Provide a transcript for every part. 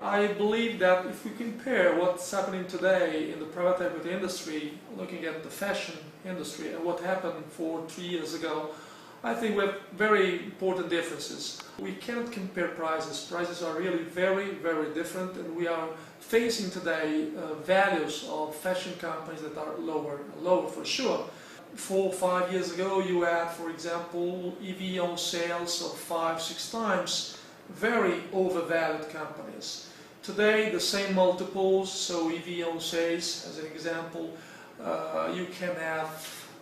I believe that if we compare what's happening today in the private equity industry, looking at the fashion industry and what happened 3 years ago, I think we have very important differences. We cannot compare prices. Prices are really very, very different, and we are facing today values of fashion companies that are lower for sure. 4 or 5 years ago you had, for example, EV on sales of 5-6 times, very overvalued companies. Today the same multiples, so EV on sales as an example, you can have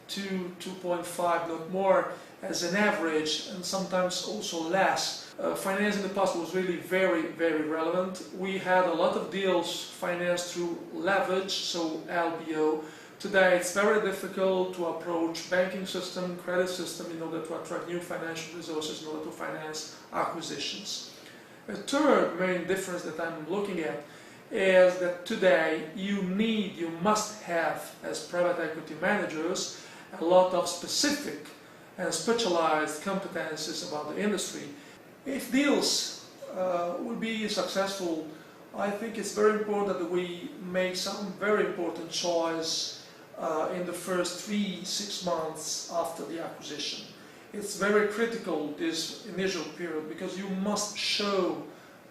2.5, not more, as an average, and sometimes also less. Finance in the past was really very, very relevant. We had a lot of deals financed through leverage, so LBO. Today it's very difficult to approach banking system, credit system in order to attract new financial resources in order to finance acquisitions. A third main difference that I'm looking at is that today you must have, as private equity managers, a lot of specific and specialized competencies about the industry. If deals will be successful, I think it's very important that we make some very important choice in the first 3-6 months after the acquisition. It's very critical, this initial period, because you must show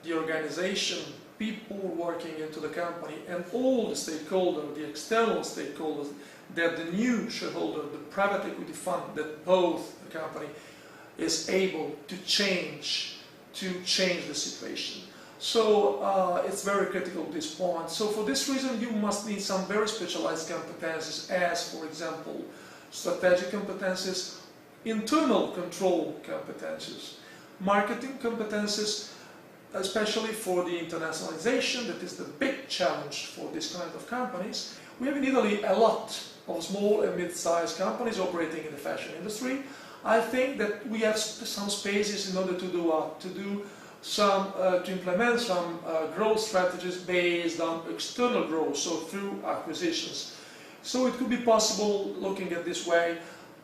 the organization, people working into the company, and all the stakeholders, the external stakeholders, that the new shareholder, the private equity fund that both the company is able to change the situation. So it's very critical at this point. So for this reason you must need some very specialized competencies, as for example strategic competencies, internal control competencies, marketing competencies, especially for the internationalization. That is the big challenge for this kind of companies. We have in Italy a lot of small and mid-sized companies operating in the fashion industry. I think that we have some spaces in order to implement some growth strategies based on external growth, so through acquisitions. So it could be possible, looking at this way,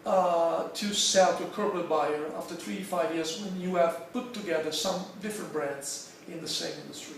to sell to a corporate buyer after 3-5 years when you have put together some different brands in the same industry.